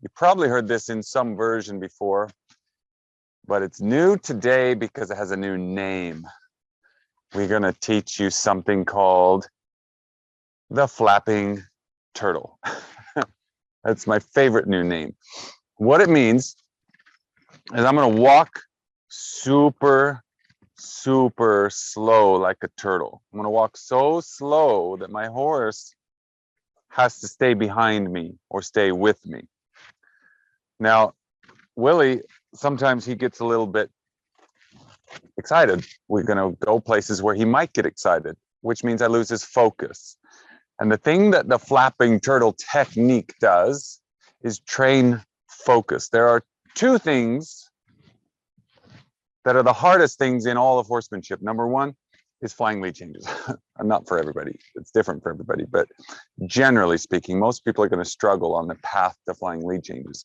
You probably heard this in some version before, but it's new today because it has a new name. We're going to teach you something called the flapping turtle. That's my favorite new name. What it means is I'm going to walk super slow like a turtle. I'm going to walk so slow that my horse has to stay behind me or stay with me. Now, Willie, sometimes he gets a little bit excited. We're going to go places where he might get excited, which means I lose his focus. And the thing that the flapping turtle technique does is train focus. There are two things that are the hardest things in all of horsemanship. Number one is flying lead changes. Not for everybody. It's different for everybody. But generally speaking, most people are going to struggle on the path to flying lead changes.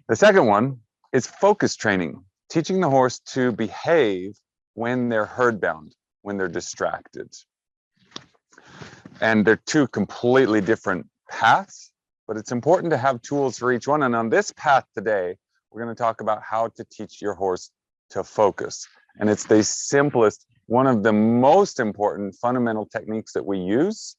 The second one is focus training, teaching the horse to behave when they're herd bound, when they're distracted. And they're two completely different paths, but it's important to have tools for each one. And on this path today, we're going to talk about how to teach your horse to focus. And it's the simplest, one of the most important fundamental techniques that we use.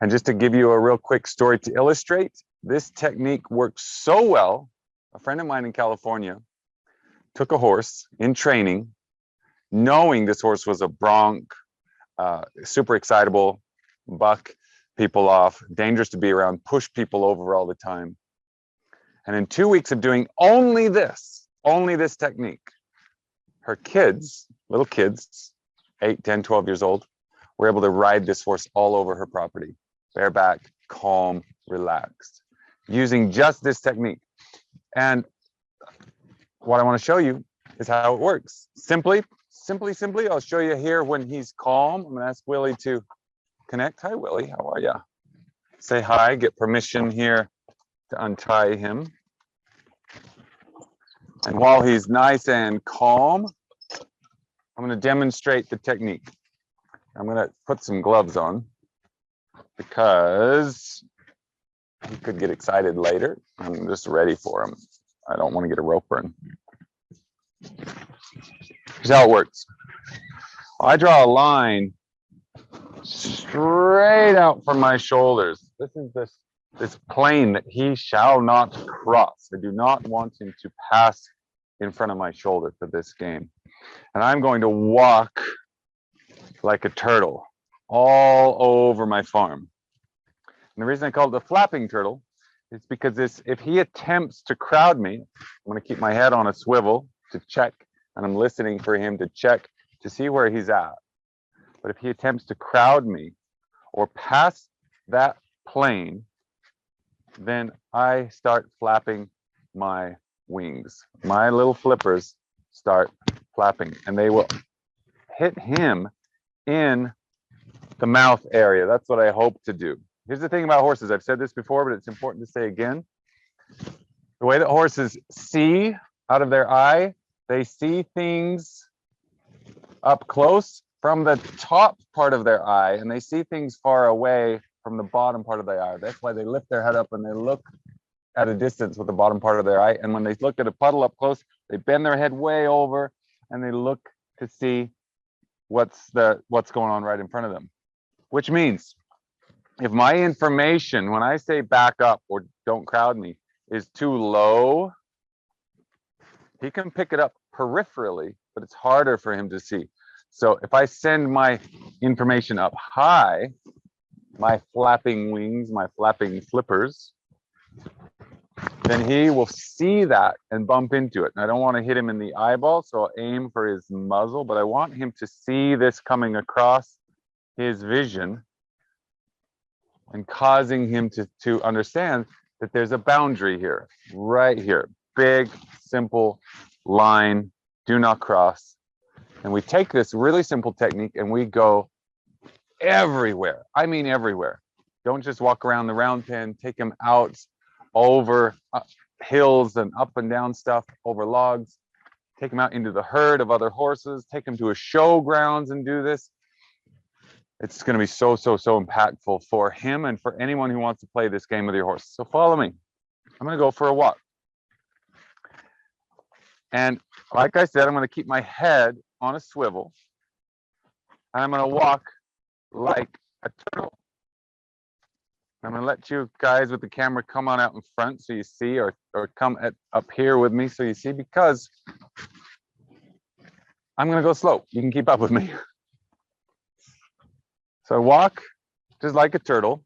And just to give you a real quick story to illustrate, this technique works so well. A friend of mine in California took a horse in training, knowing this horse was a bronc, super excitable, buck people off, dangerous to be around, push people over all the time. And in 2 weeks of doing only this technique, her kids, little kids, 8, 10, 12 years old, were able to ride this horse all over her property, bareback, calm, relaxed, using just this technique. And what I want to show you is how it works. Simply, I'll show you here when he's calm. I'm going to ask Willie to connect. Hi, Willie. How are you? Say hi. Get permission here to untie him. And while he's nice and calm, I'm going to demonstrate the technique. I'm going to put some gloves on because he could get excited later. I'm just ready for him. I don't want to get a rope burn. Here's how it works. I draw a line straight out from my shoulders. This is this plane that he shall not cross. I do not want him to pass in front of my shoulder for this game. And I'm going to walk like a turtle all over my farm. And the reason I call it the flapping turtle is because if he attempts to crowd me, I'm going to keep my head on a swivel to check, and I'm listening for him to check to see where he's at. But if he attempts to crowd me or pass that plane, then I start flapping my wings. My little flippers start flapping, and they will hit him in the mouth area. That's what I hope to do. Here's the thing about horses. I've said this before, but it's important to say again. The way that horses see out of their eye, they see things up close from the top part of their eye, and they see things far away from the bottom part of their eye. That's why they lift their head up and they look at a distance with the bottom part of their eye. And when they look at a puddle up close, they bend their head way over and they look to see what's going on right in front of them. Which means if my information, when I say back up or don't crowd me, is too low, he can pick it up peripherally, but it's harder for him to see. So if I send my information up high, my flapping wings, my flapping flippers, then he will see that and bump into it. And I don't want to hit him in the eyeball, so I'll aim for his muzzle, but I want him to see this coming across his vision and causing him to understand that there's a boundary here, right here. Big, simple line, do not cross. And we take this really simple technique and we go everywhere. I mean everywhere. Don't just walk around the round pen, take him out over hills and up and down stuff, over logs, take him out into the herd of other horses, take him to a showgrounds and do this. It's going to be so impactful for him and for anyone who wants to play this game with your horse. So follow me. I'm going to go for a walk. And like I said, I'm going to keep my head on a swivel. And I'm going to walk like a turtle. I'm going to let you guys with the camera come on out in front so you see, or come up here with me so you see, because I'm going to go slow. You can keep up with me. So I walk just like a turtle,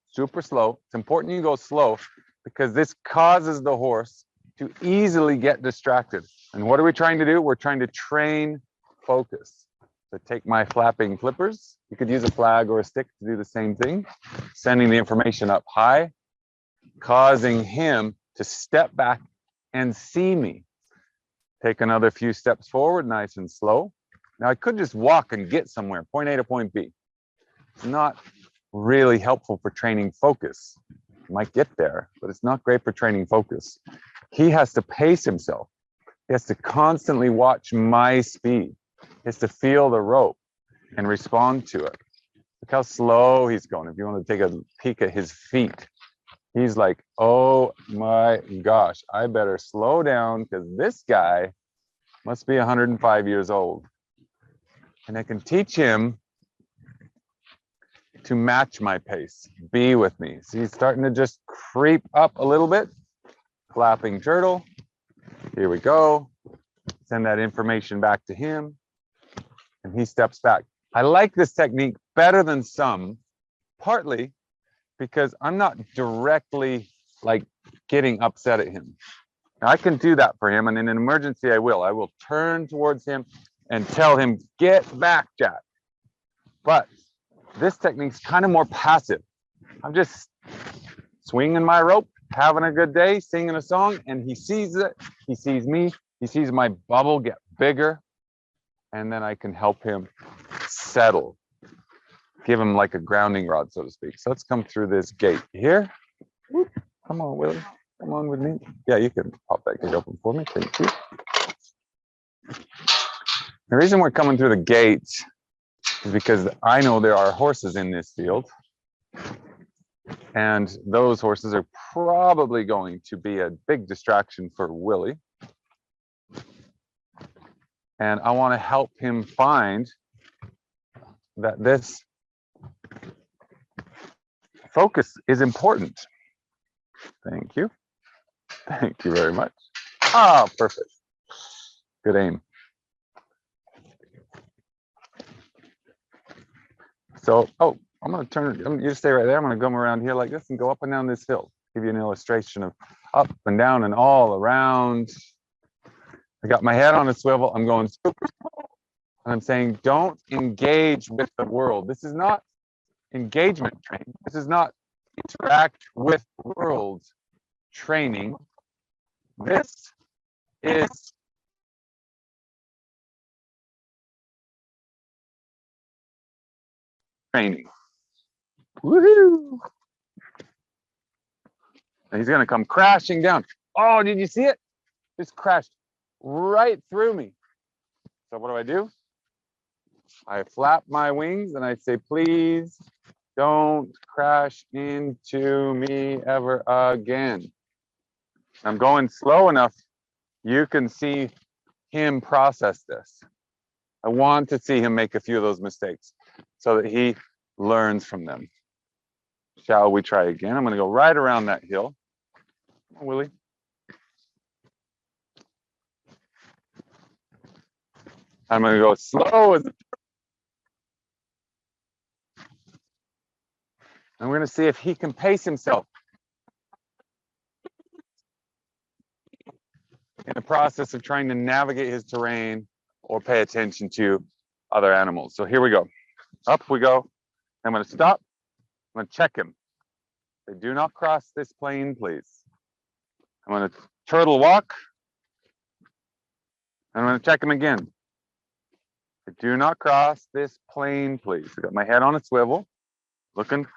super slow. It's important you go slow because this causes the horse to easily get distracted. And what are we trying to do? We're trying to train focus. So take my flapping flippers. You could use a flag or a stick to do the same thing, sending the information up high, causing him to step back and see me. Take another few steps forward, nice and slow. Now I could just walk and get somewhere, point A to point B. It's not really helpful for training focus. You might get there, but it's not great for training focus. He has to pace himself. He has to constantly watch my speed. He has to feel the rope and respond to it. Look how slow he's going. If you want to take a peek at his feet, he's like, oh my gosh, I better slow down because this guy must be 105 years old. And I can teach him to match my pace, be with me. See, he's starting to just creep up a little bit. Flapping turtle. Here we go. Send that information back to him. And he steps back. I like this technique better than some, partly because I'm not directly like getting upset at him. Now, I can do that for him, and in an emergency, I will. I will turn towards him and tell him, get back, Jack. But this technique's kind of more passive. I'm just swinging my rope, having a good day, singing a song, and he sees it. He sees me. He sees my bubble get bigger, and then I can help him settle. Give him like a grounding rod, so to speak. So let's come through this gate here. Whoop. Come on, Willie. Come on with me. Yeah, you can pop that gate open for me. Thank you. The reason we're coming through the gate is because I know there are horses in this field. And those horses are probably going to be a big distraction for Willie. And I want to help him find that this focus is important. Thank you. Thank you very much. Ah, perfect. Good aim. So, oh, I'm going to turn, you stay right there. I'm going to come around here like this and go up and down this hill. Give you an illustration of up and down and all around. I got my head on a swivel. I'm going super slow. And I'm saying, don't engage with the world. This is not engagement training. This is not interact with the world training. This is training. Woohoo! And he's going to come crashing down. Oh, did you see it? Just crashed right through me. So what do? I flap my wings and I say, please don't crash into me ever again. I'm going slow enough. You can see him process this. I want to see him make a few of those mistakes so that he learns from them. Shall we try again? I'm going to go right around that hill. Come on, Willie. I'm going to go slow as I'm going to see if he can pace himself in the process of trying to navigate his terrain or pay attention to other animals. So here we go. Up we go. I'm going to stop. I'm going to check him. Say, do not cross this plane, please. I'm going to turtle walk. I'm going to check him again. Say, do not cross this plane, please. I got my head on a swivel, looking.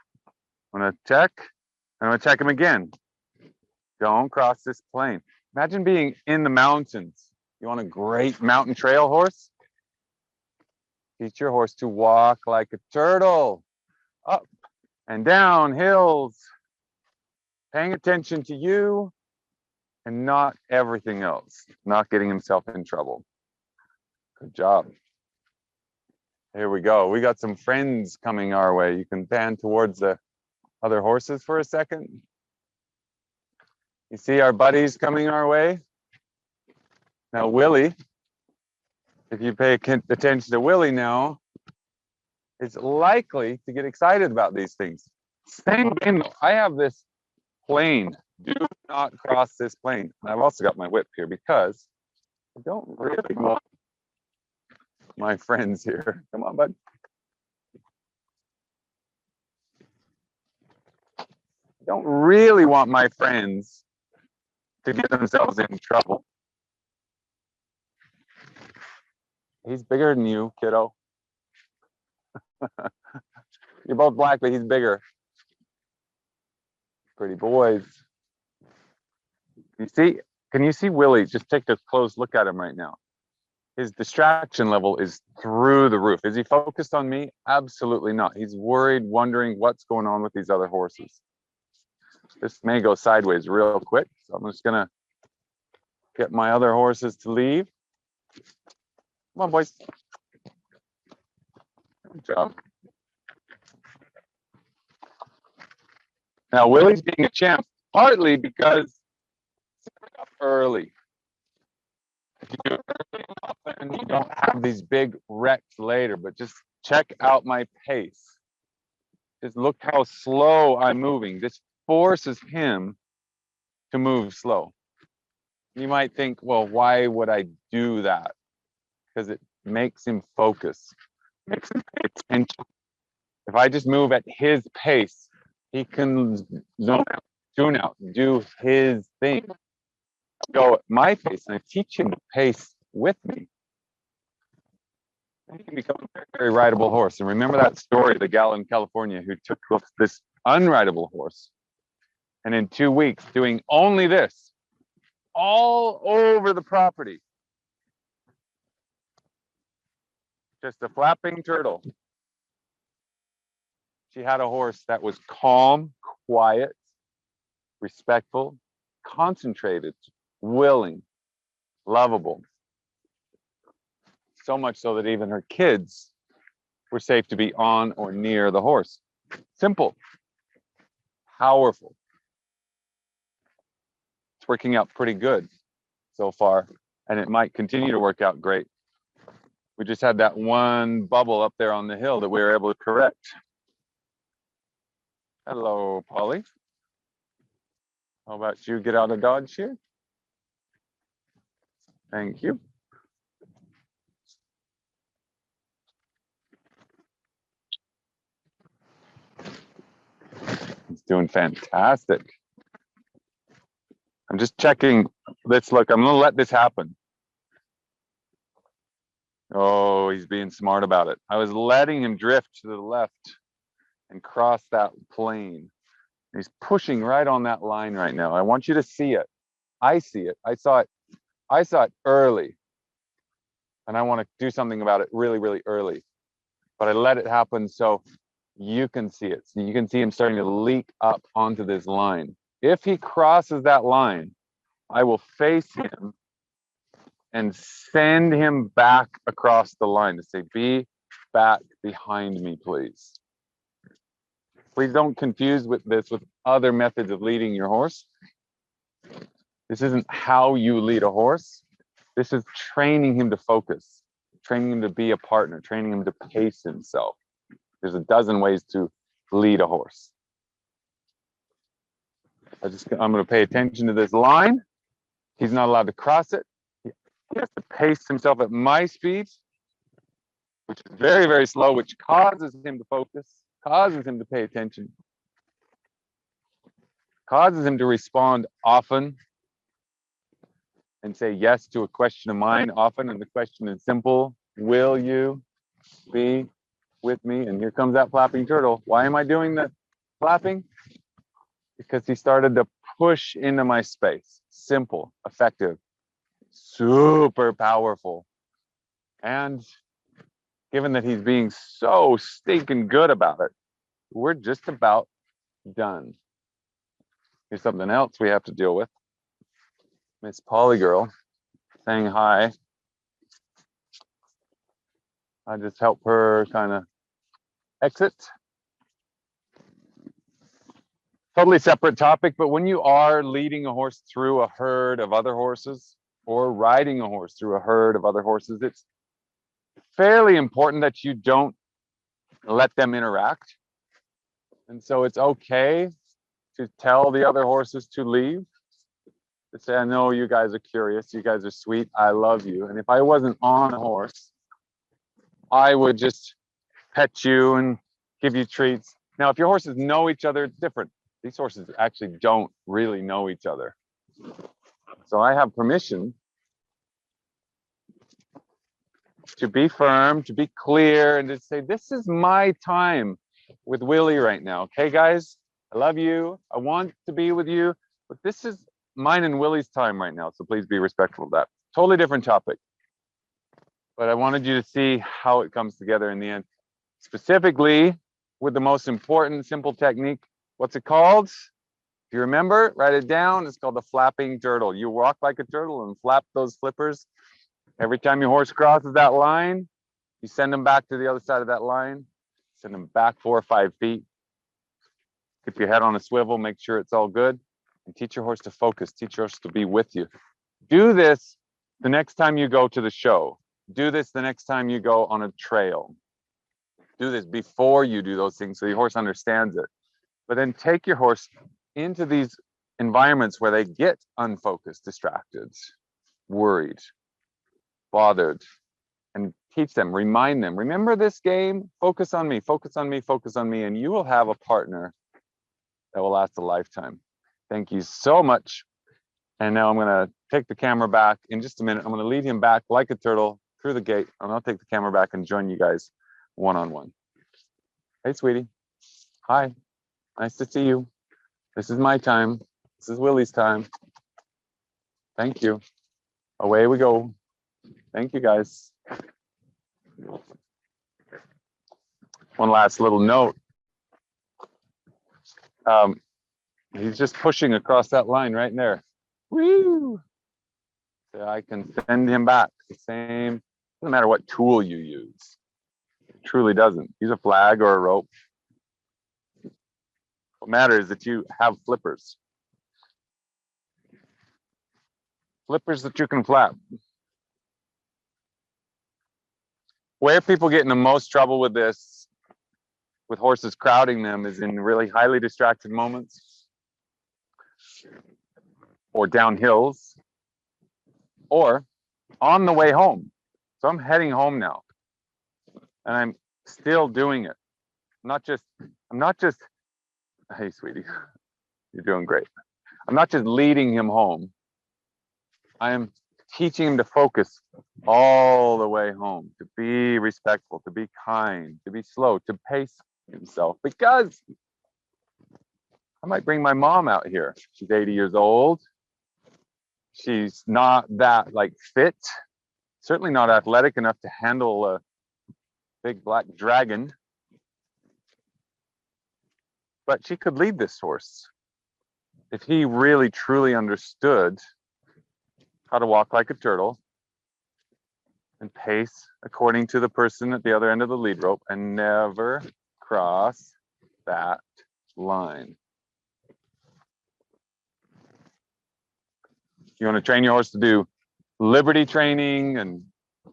I'm going to check. And I'm going to check him again. Don't cross this plane. Imagine being in the mountains. You want a great mountain trail horse? Teach your horse to walk like a turtle. Up and down hills. paying attention to you and not everything else, not getting himself in trouble. Good job. Here we go. We got some friends coming our way. You can pan towards the other horses for a second. You see our buddies coming our way? Now, Willie, if you pay attention to Willie now, is likely to get excited about these things. Same game though. I have this plane. Do not cross this plane. And I've also got my whip here because I don't really want my friends here. Come on, bud. I don't really want my friends to get themselves in trouble. He's bigger than you, kiddo. You're both black, but he's bigger. Pretty boys. You see, can you see Willie? Just take a close look at him right now. His distraction level is through the roof. Is he focused on me? Absolutely not. He's worried, wondering what's going on with these other horses. This may go sideways real quick, so I'm just gonna get my other horses to leave. Come on, boys. Good job. Now, Willie's being a champ, partly because he's up early. If you do it early enough, then you don't have these big wrecks later, but just check out my pace. Just look how slow I'm moving. This forces him to move slow. You might think, well, why would I do that? Because it makes him focus, makes him pay attention. If I just move at his pace, he can zone out, tune out, do his thing. Go at my pace, and I teach him to pace with me. He can become a very, very rideable horse. And remember that story, the gal in California who took this unrideable horse, and in 2 weeks, doing only this, all over the property. Just a flapping turtle. She had a horse that was calm, quiet, respectful, concentrated, willing, lovable. So much so that even her kids were safe to be on or near the horse. Simple, powerful. It's working out pretty good so far, and it might continue to work out great. We just had that one bubble up there on the hill that we were able to correct. Hello, Polly. How about you get out of Dodge here? Thank you. He's doing fantastic. I'm just checking. Let's look. I'm going to let this happen. Oh, he's being smart about it. I was letting him drift to the left and cross that plane. He's pushing right on that line right now. I want you to see it. I see it. I saw it. I saw it early. And I want to do something about it really, really early. But I let it happen so you can see it. So you can see him starting to leak up onto this line. If he crosses that line, I will face him and send him back across the line to say, be back behind me, please. Please don't confuse this with other methods of leading your horse. This isn't how you lead a horse. This is training him to focus, training him to be a partner, training him to pace himself. There's a dozen ways to lead a horse. I'm going to pay attention to this line. He's not allowed to cross it. He has to pace himself at my speed, which is very, very slow, which causes him to focus, causes him to pay attention, causes him to respond often and say yes to a question of mine often. And the question is simple: will you be with me? And here comes that flapping turtle. Why am I doing the flapping? Because he started to push into my space. Simple, effective, super powerful. And given that he's being so stinking good about it, we're just about done. Here's something else we have to deal with. Miss Polly Girl saying hi. I just help her kind of exit. Totally separate topic, but when you are leading a horse through a herd of other horses or riding a horse through a herd of other horses, it's fairly important that you don't let them interact. And so it's okay to tell the other horses to leave. To say, I know you guys are curious, you guys are sweet, I love you. And if I wasn't on a horse, I would just pet you and give you treats. Now, if your horses know each other, it's different. These horses actually don't really know each other. So I have permission to be firm, to be clear, and to say, this is my time with Willie right now. Okay, guys, I love you. I want to be with you, but this is mine and Willie's time right now. So please be respectful of that. Totally different topic. But I wanted you to see how it comes together in the end. Specifically with the most important simple technique. What's it called? If you remember, write it down. It's called the flapping turtle. You walk like a turtle and flap those flippers. Every time your horse crosses that line, you send them back to the other side of that line. Send them back 4 or 5 feet. Keep your head on a swivel. Make sure it's all good. And teach your horse to focus. Teach your horse to be with you. Do this the next time you go to the show. Do this the next time you go on a trail. Do this before you do those things so your horse understands it. But then take your horse into these environments where they get unfocused, distracted, worried, bothered, and teach them, remind them, remember this game? Focus on me, focus on me, focus on me, and you will have a partner that will last a lifetime. Thank you so much. And now I'm going to take the camera back in just a minute. I'm going to lead him back like a turtle through the gate, and I'll take the camera back and join you guys one-on-one. Hey, sweetie. Hi. Nice to see you. This is my time. This is Willie's time. Thank you. Away we go. Thank you, guys. One last little note. He's just pushing across that line right there. Woo! So I can send him back. The same. Doesn't matter what tool you use. It truly doesn't. Use a flag or a rope. What matters is that you have flippers. Flippers that you can flap. Where people get in the most trouble with this, with horses crowding them, is in really highly distracted moments, or down hills, or on the way home. So I'm heading home now, and I'm still doing it. I'm not just, hey, sweetie, you're doing great. I'm not just leading him home. I am teaching him to focus all the way home, to be respectful, to be kind, to be slow, to pace himself, because I might bring my mom out here. She's 80 years old. She's not that fit, certainly not athletic enough to handle a big black dragon, but she could lead this horse if he really truly understood how to walk like a turtle and pace according to the person at the other end of the lead rope and never cross that line. You want to train your horse to do liberty training and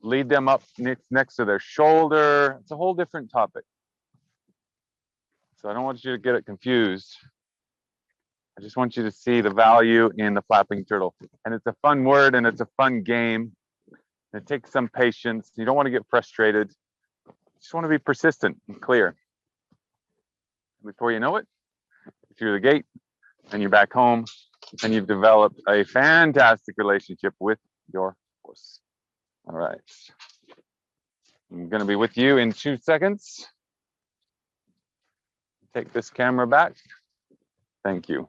lead them up next to their shoulder. It's a whole different topic. So I don't want you to get it confused. I just want you to see the value in the flapping turtle. And it's a fun word and it's a fun game. It takes some patience. You don't want to get frustrated. You just want to be persistent and clear. Before you know it, you're through the gate and you're back home and you've developed a fantastic relationship with your horse. All right. I'm going to be with you in 2 seconds. Take this camera back. Thank you.